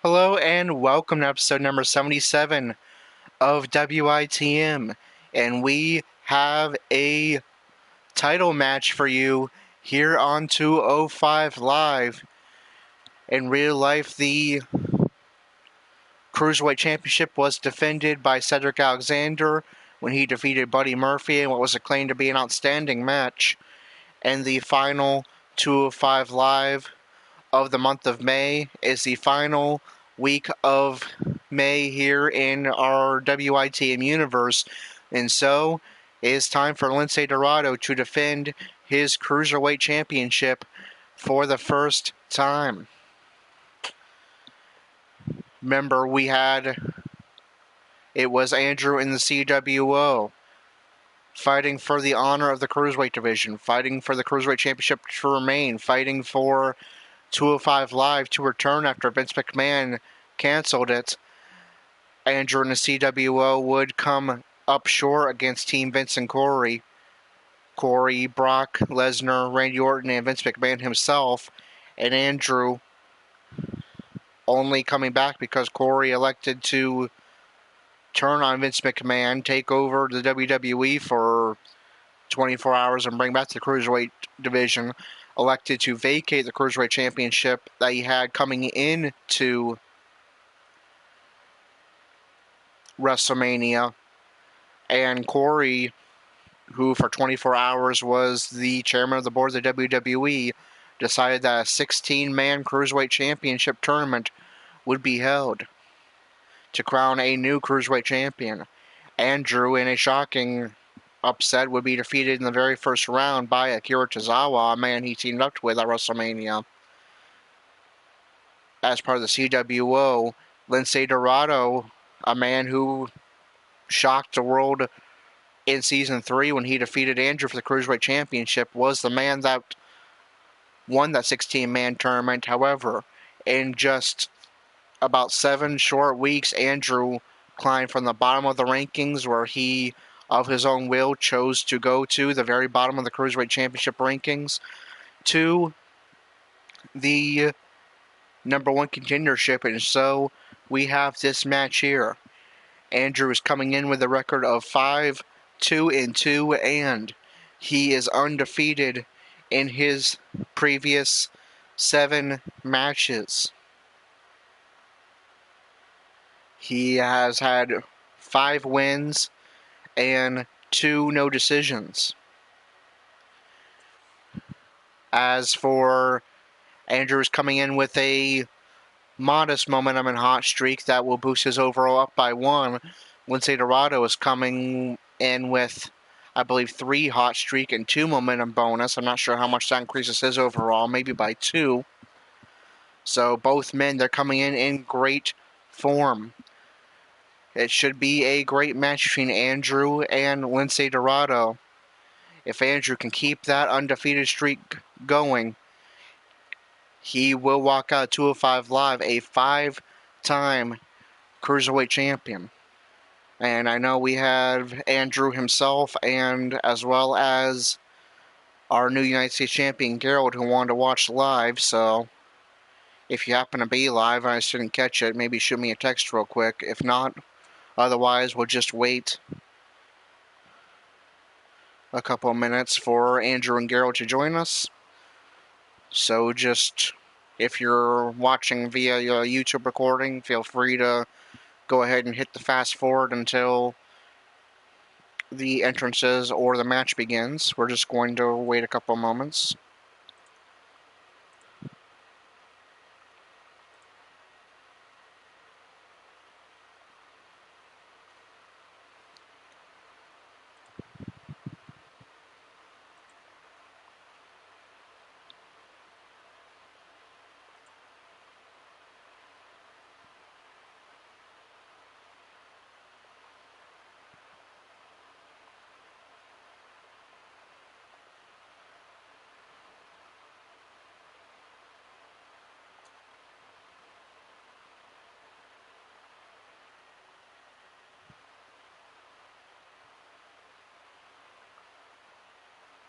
Hello and welcome to episode number 77 of WITM. And we have a title match for you here on 205 Live. In real life, the Cruiserweight Championship was defended by Cedric Alexander when he defeated Buddy Murphy in what was acclaimed to be an outstanding match. And the final 205 Live of the month of May is the final week of May here in our WITM universe. And so it is time for Lince Dorado to defend his Cruiserweight Championship for the first time. Remember, it was Andrew in the CWO fighting for the honor of the Cruiserweight division, fighting for the Cruiserweight Championship to remain, fighting for 205 Live to return after Vince McMahon canceled it. Andrew and the CWO would come up short against Team Vince and Corey. Corey, Brock, Lesnar, Randy Orton, and Vince McMahon himself. And Andrew only coming back because Corey elected to turn on Vince McMahon, take over the WWE for 24 hours and bring back the Cruiserweight division, elected to vacate the Cruiserweight Championship that he had coming into WrestleMania. And Corey, who for 24 hours was the chairman of the board of the WWE, decided that a 16-man Cruiserweight Championship tournament would be held to crown a new Cruiserweight champion. Andrew, in a shocking upset, would be defeated in the very first round by Akira Tozawa, a man he teamed up with at WrestleMania. As part of the CWO, Lince Dorado, a man who shocked the world in Season 3 when he defeated Andrew for the Cruiserweight Championship, was the man that won that 16-man tournament. However, in just about 7 short weeks, Andrew climbed from the bottom of the rankings, where he, of his own will, chose to go to the very bottom of the Cruiserweight Championship rankings, to the number 1 contendership. And so we have this match here. Andrew is coming in with a record of 5-2-2, and he is undefeated in his previous 7 matches. He has had 5 wins and 2 no decisions. As for Andrews, coming in with a modest momentum and hot streak that will boost his overall up by 1. Lince Dorado is coming in with, I believe, 3 hot streak and 2 momentum bonus. I'm not sure how much that increases his overall, maybe by 2. So both men, they're coming in great form. It should be a great match between Andrew and Lince Dorado. If Andrew can keep that undefeated streak going, he will walk out 205 Live a 5-time Cruiserweight champion. And I know we have Andrew himself, and as well as our new United States champion Gerald, who wanted to watch live. So if you happen to be live and I just didn't catch it, maybe shoot me a text real quick. If not, otherwise we'll just wait a couple of minutes for Andrew and Gerald to join us. So just, if you're watching via your YouTube recording, feel free to go ahead and hit the fast forward until the entrances or the match begins. We're just going to wait a couple of moments.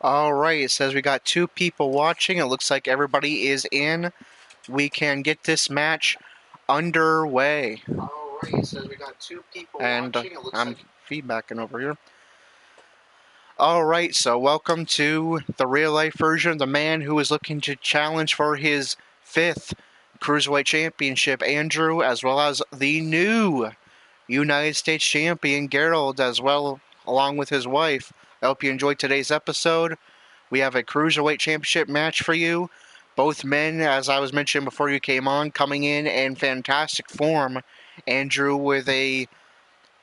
Alright, it says we got 2 people watching. It looks like everybody is in. We can get this match underway. All right, it says we got 2 people watching. It looks I'm feedbacking over here. All right, so welcome to the real-life version of the man who is looking to challenge for his 5th Cruiserweight Championship, Andrew, as well as the new United States Champion, Gerald, as well, along with his wife. I hope you enjoyed today's episode. We have a Cruiserweight Championship match for you. Both men, as I was mentioning before you came on, coming in fantastic form. Andrew with a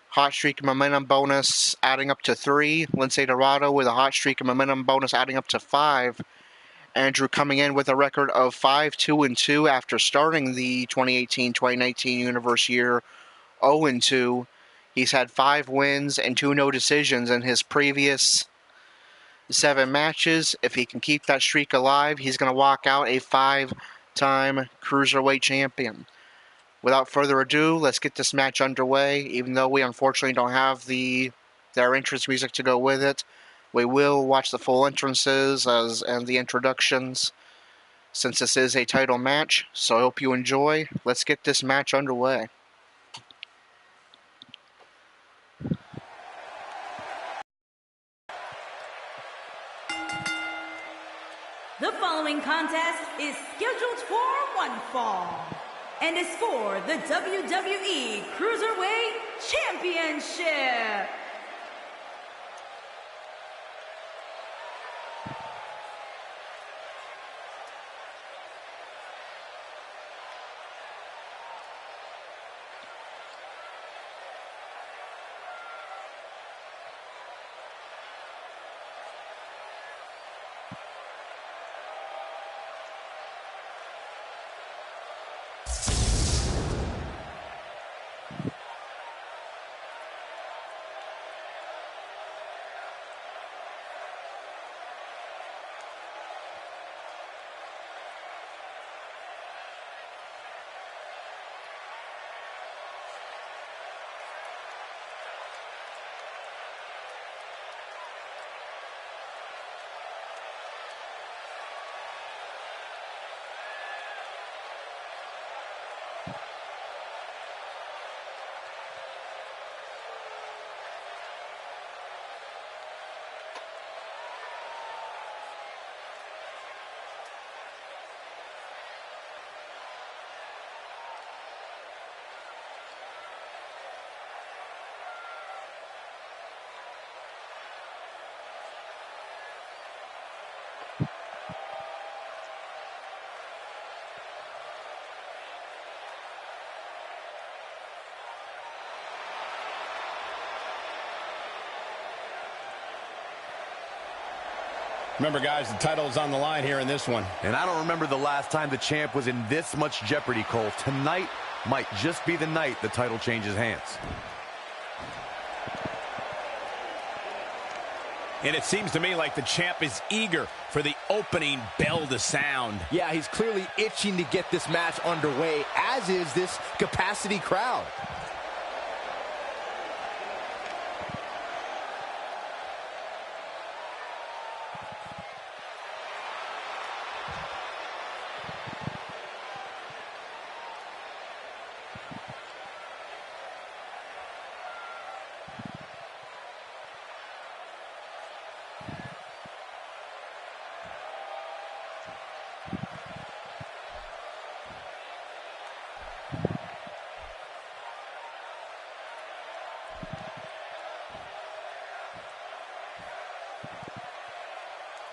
hot streak and momentum bonus adding up to 3. Lince Dorado with a hot streak and momentum bonus adding up to 5. Andrew coming in with a record of 5-2-2 after starting the 2018-2019 Universe year 0-2. He's had 5 wins and 2 no decisions in his previous 7 matches. If he can keep that streak alive, he's going to walk out a 5-time Cruiserweight champion. Without further ado, let's get this match underway. Even though we unfortunately don't have their entrance music to go with it, we will watch the full entrances and the introductions, since this is a title match. So I hope you enjoy. Let's get this match underway. The following contest is scheduled for one fall and is for the WWE Cruiserweight Championship. Remember, guys, the title is on the line here in this one. And I don't remember the last time the champ was in this much jeopardy, Cole. Tonight might just be the night the title changes hands. And it seems to me like the champ is eager for the opening bell to sound. Yeah, he's clearly itching to get this match underway, as is this capacity crowd.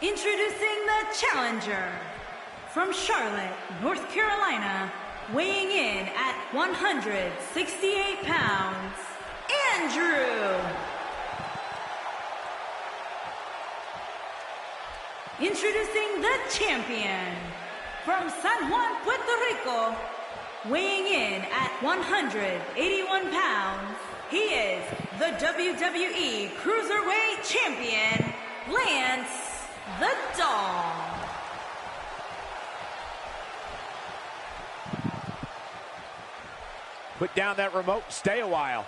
Introducing the challenger from Charlotte, North Carolina, weighing in at 168 pounds, Andrew. Introducing the champion from San Juan, Puerto Rico, weighing in at 181 pounds, he is the WWE Cruiserweight Champion, Lince the Dog. Put down that remote, stay a while.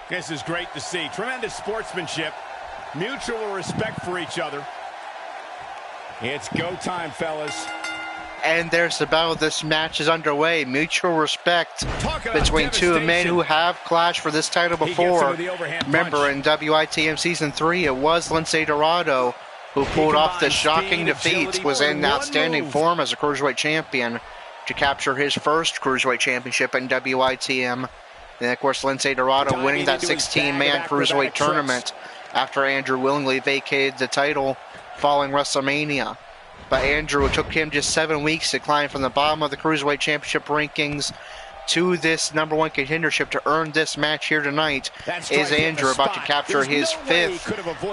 This is great to see. Tremendous sportsmanship, mutual respect for each other. It's go time, fellas. And there's the battle. This match is underway. Mutual respect between two men who have clashed for this title before. Remember, in WITM Season 3, it was Lince Dorado who pulled off the shocking defeat, was in outstanding form as a Cruiserweight champion to capture his first Cruiserweight championship in WITM. And, of course, Lince Dorado winning that 16-man Cruiserweight tournament after Andrew willingly vacated the title following WrestleMania. But Andrew, it took him just 7 weeks to climb from the bottom of the Cruiserweight Championship rankings to this #1 contendership to earn this match here tonight. Is Andrew about to capture his 5th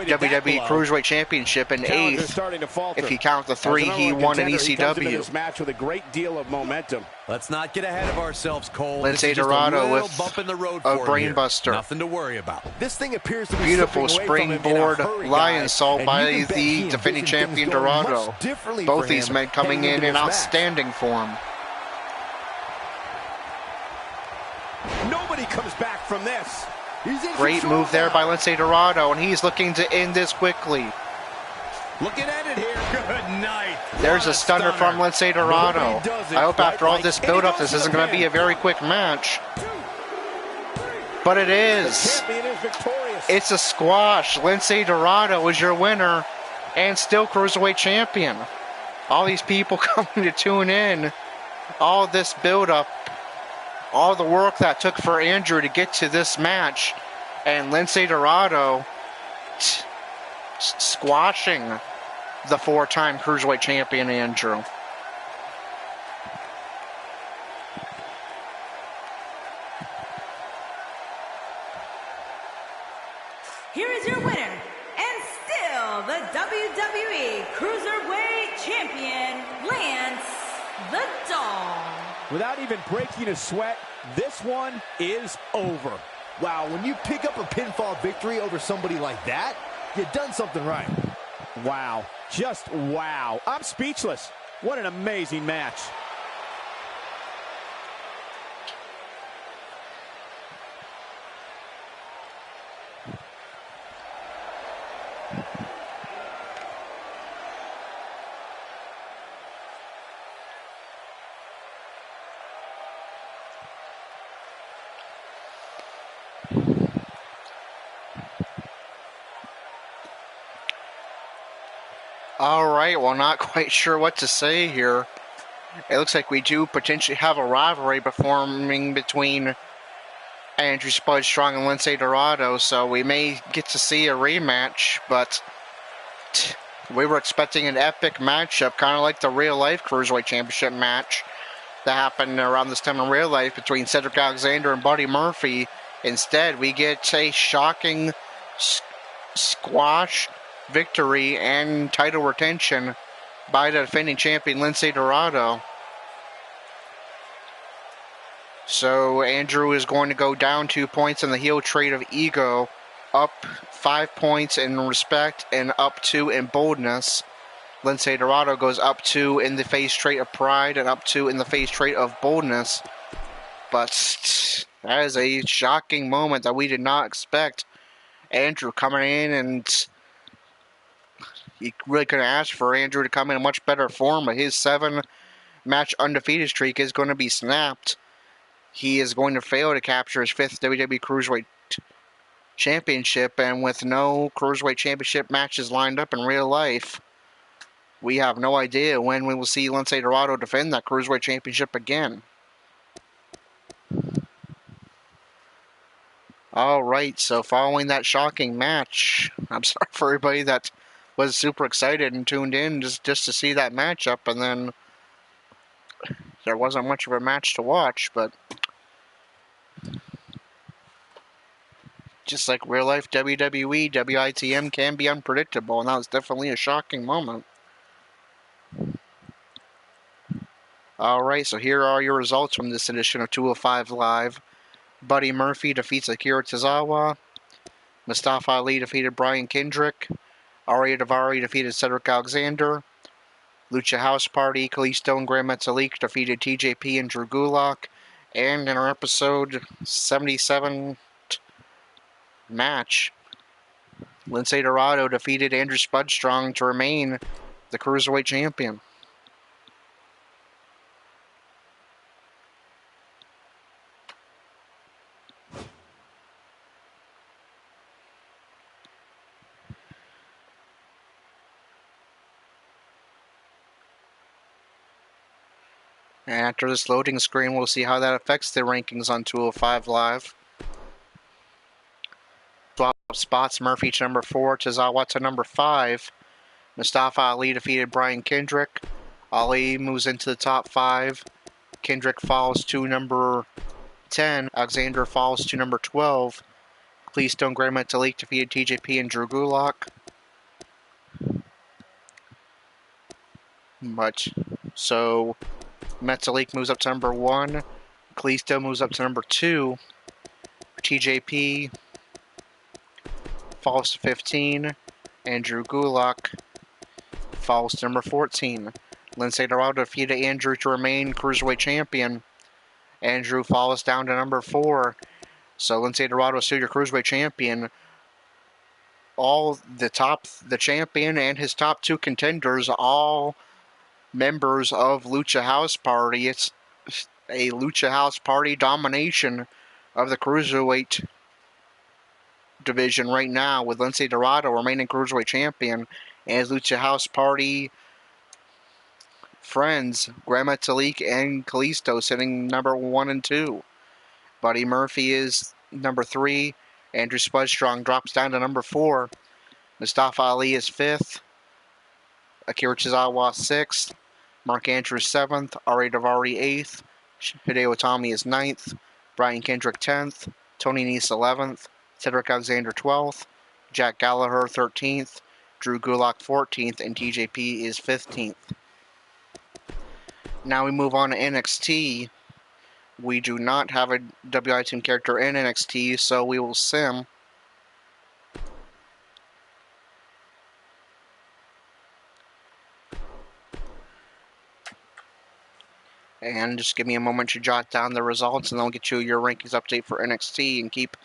WWE Cruiserweight Championship and 8th if you count the 3 he won in ECW. This match with a great deal of momentum. Let's not get ahead of ourselves, Cole. Lince Dorado with bump in the road a for brainbuster. Nothing to worry about. This thing appears to be Beautiful springboard lion salt by the defending champion Dorado. Both these men coming in outstanding form. Nobody comes back from this. Great move there by Lince Dorado, and he's looking to end this quickly. Looking at it here. Good night. There's a stunner from Lince Dorado. I hope after all this build-up, this isn't going to be a very quick match. But it is. It's a squash. Lince Dorado is your winner and still Cruiserweight champion. All these people coming to tune in. All this build-up. All the work that took for Andrew to get to this match. And Lince Dorado squashing the 4-time Cruiserweight champion Andrew. Here is your winner, and still the WWE Cruiserweight Champion, Lance the Dog. Without even breaking a sweat, this one is over. Wow, when you pick up a pinfall victory over somebody like that, you've done something right. Wow. Just wow. I'm speechless. What an amazing match. All right, well, not quite sure what to say here. It looks like we do potentially have a rivalry forming between Andrew Spud Strong and Lince Dorado, so we may get to see a rematch, but we were expecting an epic matchup, kind of like the real-life Cruiserweight Championship match that happened around this time in real life between Cedric Alexander and Buddy Murphy. Instead, we get a shocking squash victory and title retention by the defending champion Lince Dorado. So Andrew is going to go down 2 points in the heel trait of ego, up 5 points in respect, and up 2 in boldness. Lince Dorado goes up 2 in the face trait of pride and up 2 in the face trait of boldness. But that is a shocking moment that we did not expect. Andrew coming in, and you really couldn't ask for Andrew to come in much better form, but his 7-match undefeated streak is going to be snapped. He is going to fail to capture his 5th WWE Cruiserweight Championship, and with no Cruiserweight Championship matches lined up in real life, we have no idea when we will see Lince Dorado defend that Cruiserweight Championship again. Alright, so following that shocking match, I'm sorry for everybody that was super excited and tuned in just to see that matchup, and then there wasn't much of a match to watch, but just like real life WWE, WITM can be unpredictable, and that was definitely a shocking moment. Alright, so here are your results from this edition of 205 Live. Buddy Murphy defeats Akira Tozawa. Mustafa Ali defeated Brian Kendrick. Aria Daivari defeated Cedric Alexander. Lucha House Party, Kalisto and Grand Metalik defeated TJP and Drew Gulak. And in our episode 77 match. Lince Dorado defeated Andrew Spudstrong to remain the Cruiserweight champion. And after this loading screen, we'll see how that affects the rankings on 205 Live. Swap spots, Murphy to number 4, Tozawa to number 5. Mustafa Ali defeated Brian Kendrick. Ali moves into the top 5. Kendrick falls to number 10. Alexander falls to number 12. Cleastone Grand Metalik defeated TJP and Drew Gulak. So Metalik moves up to number 1. Cleastone moves up to number 2. TJP falls to 15. Andrew Gulak falls to number 14. Lince Dorado defeated Andrew to remain Cruiserweight champion. Andrew falls down to number 4. So Lince Dorado is still your Cruiserweight champion. The champion and his top 2 contenders, all members of Lucha House Party. It's a Lucha House Party domination of the Cruiserweight division right now, with Lince Dorado remaining Cruiserweight champion, and his Lucha House Party friends, Grand Metalik and Kalisto, sitting number 1 and 2. Buddy Murphy is number 3. Andrew Spudstrong drops down to number 4. Mustafa Ali is 5th. Akira Tozawa 6th. Mark Andrews 7th. Ari Daivari 8th. Hideo Itami is 9th. Brian Kendrick 10th. Tony Nese 11th. Cedric Alexander 12th. Jack Gallagher 13th. Drew Gulak 14th. And TJP is 15th. Now we move on to NXT. We do not have a WITM character in NXT, so we will sim. And just give me a moment to jot down the results, and I'll get you your rankings update for NXT, and keep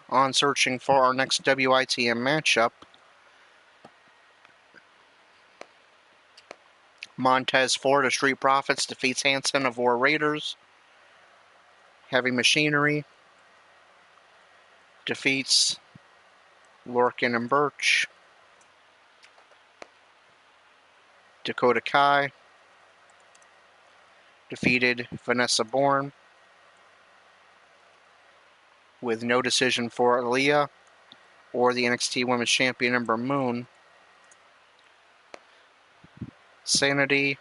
on searching for our next WITM matchup. Montez Ford of Street Profits defeats Hanson of War Raiders. Heavy Machinery defeats Lorcan and Birch. Dakota Kai defeated Vanessa Bourne with no decision for Aaliyah or the NXT Women's Champion Ember Moon. Sanity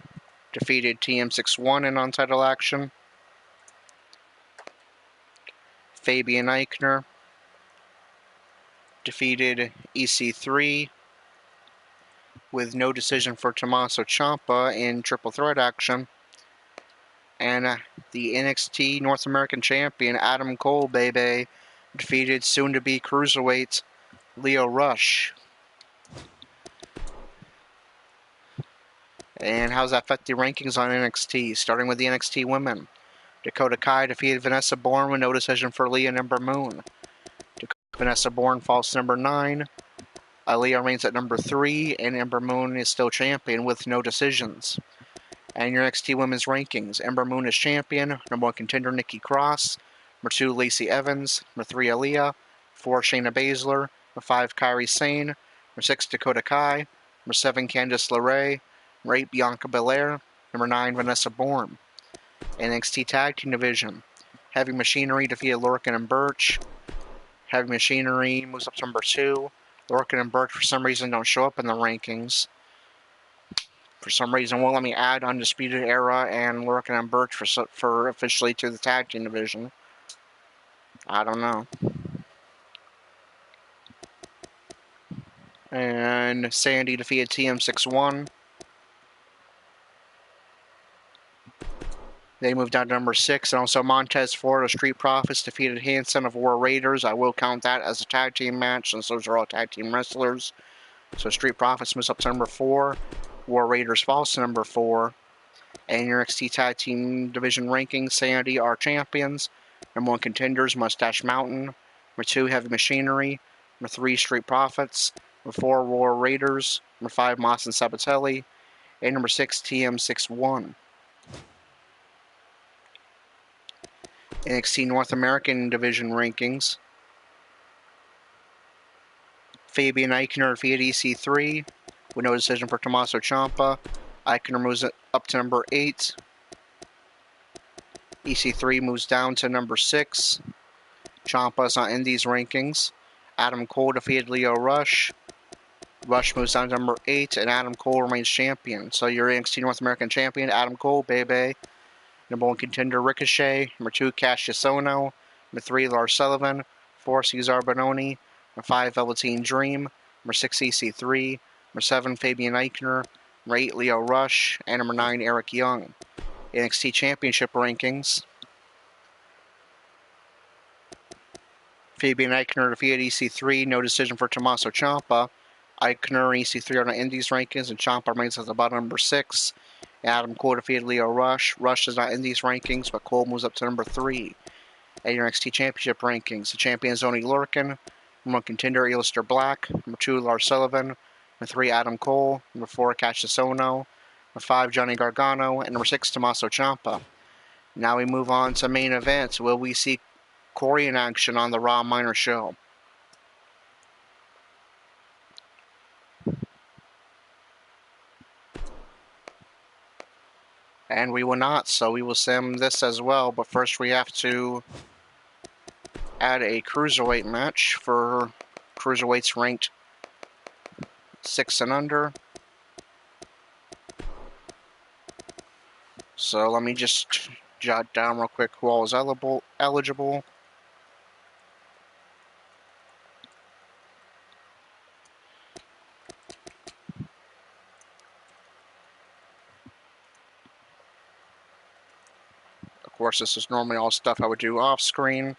defeated TM61 in on-title action. Fabian Eichner defeated EC3 with no decision for Tommaso Ciampa in triple threat action. And the NXT North American Champion Adam Cole, baby, defeated soon-to-be Cruiserweight Leo Rush. And how does that affect the rankings on NXT? Starting with the NXT women. Dakota Kai defeated Vanessa Bourne with no decision for Leah and Ember Moon. Vanessa Bourne falls to number 9. Aaliyah remains at number 3, and Ember Moon is still champion with no decisions. And your NXT women's rankings. Ember Moon is champion. Number 1 contender Nikki Cross. Number 2 Lacey Evans. Number 3 Aaliyah. 4 Shayna Baszler. Number 5 Kairi Sane. Number 6 Dakota Kai. Number 7 Candice LeRae. Number 8 Bianca Belair. Number 9 Vanessa Bourne. NXT Tag Team Division. Heavy Machinery defeated Lorcan and Birch. Heavy Machinery moves up to number 2. Lorcan and Birch for some reason don't show up in the rankings. For some reason won't let me add Undisputed Era and Lorcan and Birch for officially to the Tag Team Division. I don't know. And Sandy defeated TM61. They moved down to number 6, and also Montez Ford of Street Profits defeated Hanson of War Raiders. I will count that as a tag team match, since those are all tag team wrestlers. So Street Profits moves up to number 4. War Raiders falls to number 4. And your NXT Tag Team Division rankings, Sanity are champions. Number 1 contenders, Mustache Mountain. Number 2, Heavy Machinery. Number 3, Street Profits. Number 4, War Raiders. Number 5, Moss and Sabatelli. And number 6, TM61. NXT North American Division rankings. Fabian Eichner defeated EC3 with no decision for Tommaso Ciampa. Eichner moves up to number 8. EC3 moves down to number 6. Ciampa's not in these rankings. Adam Cole defeated Lio Rush. Rush moves down to number 8, and Adam Cole remains champion. So your NXT North American champion, Adam Cole, baby. Number 1 contender, Ricochet. Number 2, Cassius Ohno. Number 3, Lars Sullivan. 4, Cesar Bononi. Number 5, Velveteen Dream. Number 6, EC3. Number 7, Fabian Eichner. Number 8, Lio Rush. And number 9, Eric Young. NXT Championship rankings. Fabian Eichner defeated EC3. No decision for Tommaso Ciampa. Eichner and EC3 are not in these rankings, and Ciampa remains at the bottom, number 6. Adam Cole defeated Lio Rush. Rush is not in these rankings, but Cole moves up to number 3. At your NXT Championship rankings, the champion is Oney Lorcan. Number 1 contender, Aleister Black. Number 2, Lars Sullivan. Number 3, Adam Cole. Number 4, Cassius Ohno. Number 5, Johnny Gargano. And number 6, Tommaso Ciampa. Now we move on to main events. Will we see Corey in action on the Raw Minor Show? And we will not, so we will sim this as well. But first we have to add a Cruiserweight match for Cruiserweights ranked 6 and under. So let me just jot down real quick who all is eligible. Of course, this is normally all stuff I would do off screen.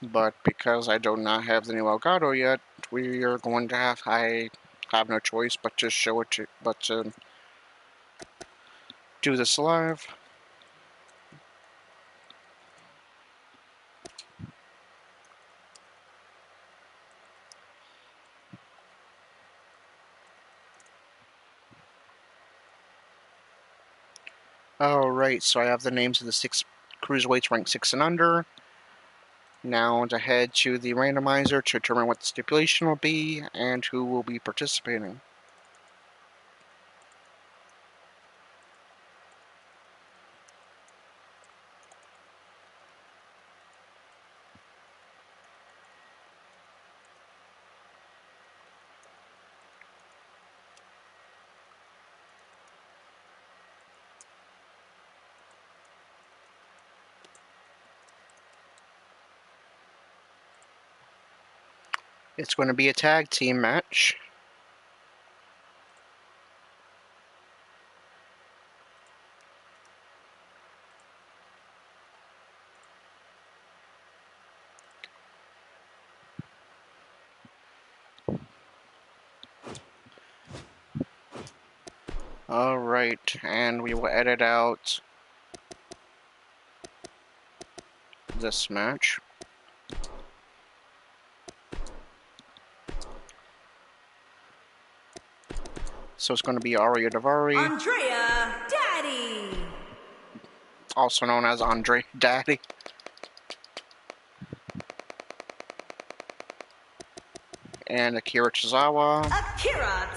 But because I do not have the new Elgato yet, we are going to I have no choice but to show it to do this live. Alright, so I have the names of the 6 Cruiserweights ranked 6 and under. Now to head to the randomizer to determine what the stipulation will be and who will be participating. It's going to be a tag team match. Alright, and we will edit out this match. So it's going to be Aria Daivari, Andrea Daddy, also known as Andre Daddy. And Akira Tozawa. Akira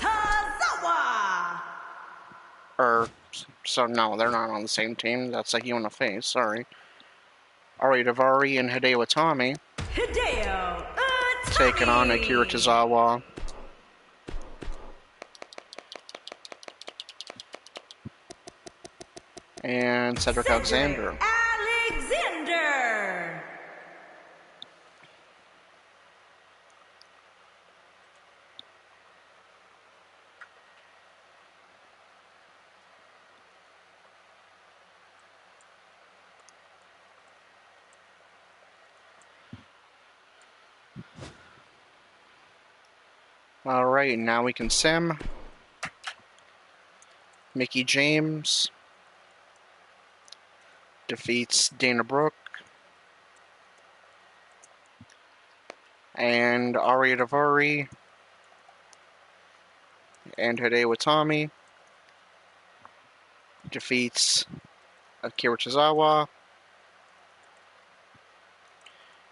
Tozawa. So no, they're not on the same team. That's a heel in the face, sorry. Aria Daivari and Hideo Itami. Hideo Itami. Taking on Akira Tozawa. And Cedric Alexander. Alexander. Alright, now we can sim. Mickie James. defeats Dana Brooke. And Aria Daivari and Hideo Itami defeats Akira Tozawa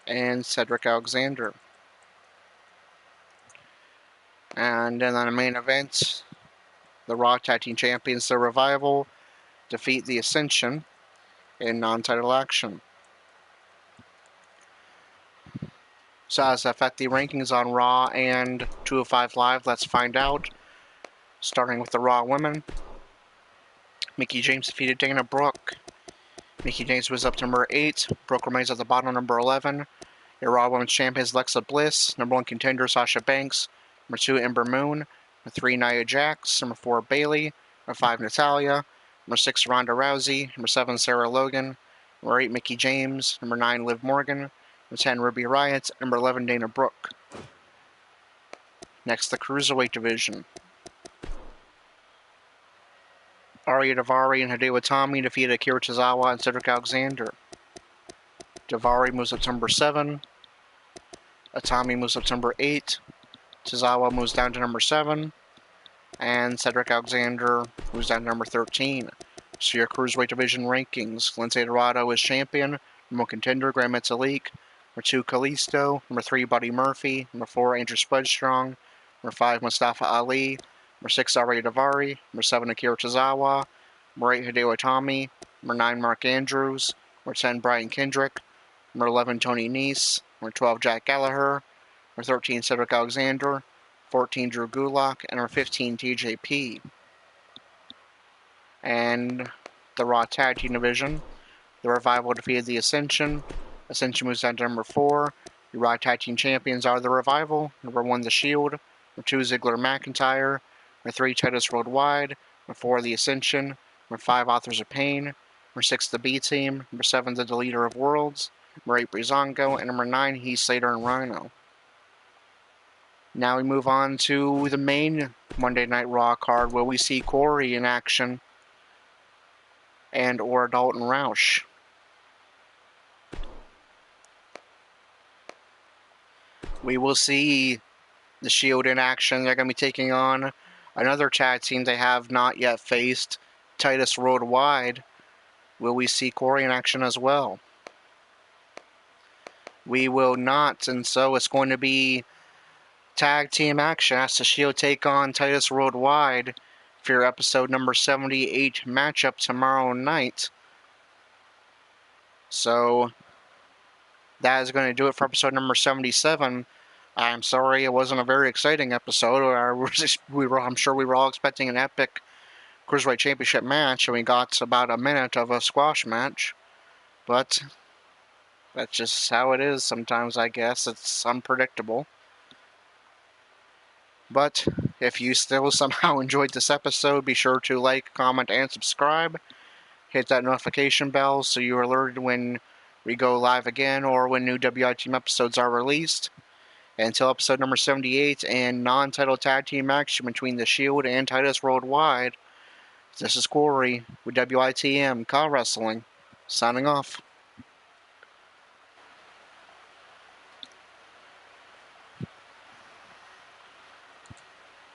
and Cedric Alexander. And then on the main event, the Raw Tag Team Champions, The Revival, defeat The Ascension in non-title action. So how does that affect the rankings on Raw and 205 Live? Let's find out. Starting with the Raw women. Mickie James defeated Dana Brooke. Mickie James was up to number 8. Brooke remains at the bottom, number 11. Your Raw Women's Champion is Alexa Bliss. Number 1 contender, Sasha Banks. Number 2, Ember Moon. Number 3, Nia Jax. Number 4, Bayley. Number 5, Natalya. Number 6, Ronda Rousey. Number 7, Sarah Logan. Number 8, Mickie James. Number 9, Liv Morgan. Number 10, Ruby Riott. Number 11, Dana Brooke. Next, the Cruiserweight division. Aria Daivari and Hideo Itami defeated Akira Tozawa and Cedric Alexander. Daivari moves up to number 7. Itami moves up to number 8. Tozawa moves down to number 7. And Cedric Alexander moves down to number 13. So your Cruiserweight division rankings. Lince Dorado is champion. Number 1 contender, Grand Metalik. Number 2, Kalisto. Number 3, Buddy Murphy. Number 4, Andrew Spudstrong. Number 5, Mustafa Ali. Number 6, Aria Daivari. Number 7, Akira Tozawa. Number 8, Hideo Itami. Number 9, Mark Andrews. Number 10, Brian Kendrick. Number 11, Tony Nese. Number 12, Jack Gallagher. Number 13, Cedric Alexander. 14, Drew Gulak. And number 15, TJP. And the Raw Tag Team division. The Revival defeated the Ascension. Ascension moves down to number 4. The Raw Tag Team Champions are the Revival. Number 1, The Shield. Number 2, Ziggler McIntyre. Number 3, Titus Worldwide. Number 4, The Ascension. Number 5, Authors of Pain. Number 6, The B-Team. Number 7, The Deleter of Worlds. Number 8, Breezango. And number 9, Heath Slater and Rhino. Now we move on to the main Monday Night Raw card where we see Corey in action and or Dalton Roush. We will see the Shield in action. They're going to be taking on another tag team they have not yet faced, Titus Worldwide. Will we see Corey in action as well? We will not, and so it's going to be tag team action as the Shield take on Titus Worldwide for your episode number 78 matchup tomorrow night. So that is going to do it for episode number 77. I'm sorry it wasn't a very exciting episode. I'm sure we were all expecting an epic Cruiserweight Championship match, and we got about a minute of a squash match. But that's just how it is sometimes, I guess. It's unpredictable. But if you still somehow enjoyed this episode, be sure to like, comment, and subscribe. Hit that notification bell so you're alerted when we go live again or when new WITM episodes are released. Until episode number 78 and non-title tag team action between The Shield and Titus Worldwide, this is Corey with WITM Car Wrestling, signing off.